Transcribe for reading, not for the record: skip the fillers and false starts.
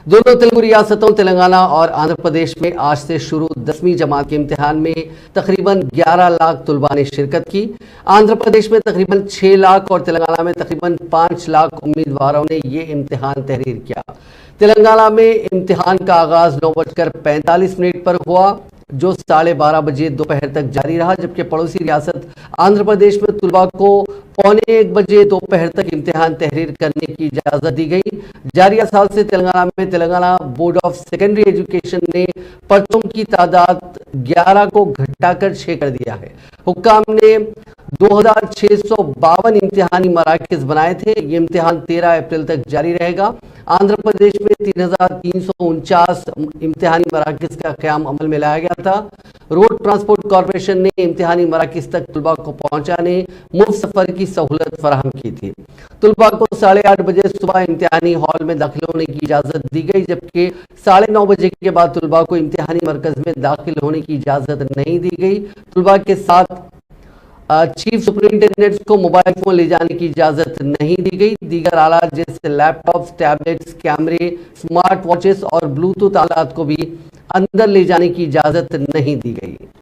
दोनों तेलुगु रियासतों तेलंगाना और आंध्र प्रदेश में आज से शुरू 10वीं जमात के इम्तिहान में तकरीबन 11 लाख तुलबा ने शिरकत की। आंध्र प्रदेश में तकरीबन 6 लाख और तेलंगाना में तकरीबन 5 लाख उम्मीदवारों ने ये इम्तिहान तहरीर किया। तेलंगाना में इम्तिहान का आगाज 9:45 पर हुआ, जो 12:30 बजे दोपहर तक जारी रहा, जबकि पड़ोसी रियासत आंध्र प्रदेश में तुलबा को 12:45 बजे दोपहर तक इम्तिहान तहरीर करने की इजाजत दी गई। जारिया साल से तेलंगाना में Telangana board of secondary education ने पर्चों की तादाद 11 को घटाकर 6 कर दिया है। हुक्काम ने 2652 इम्तिहानी मराकज बनाए थे। ये इम्तिहान 13 अप्रैल तक जारी रहेगा। आंध्र प्रदेश में 3349 इम्तिहानी मराकज का क़याम अमल में लाया गया था। रोड ट्रांसपोर्ट कॉरपोरेशन ने इम्तिहानी मराकज तक तुलबा को पहुंचाने मुफ्त सफर की सहूलत फराहम की थी। तुलबा को 8:30 बजे सुबह इम्तिहानी हॉल में दाखिल होने की इजाजत दी गई, जबकि 9:30 बजे के बाद तुलबा को इम्तिहानी मरकज में दाखिल होने की इजाजत नहीं दी गई। तुलबा के साथ चीफ सुपरिंटेंडेंट को मोबाइल फोन ले जाने की इजाजत नहीं दी गई। दीगर आलात जैसे लैपटॉप्स, टैबलेट्स, कैमरे, स्मार्ट वॉचेस और ब्लूटूथ आलात को भी अंदर ले जाने की इजाजत नहीं दी गई।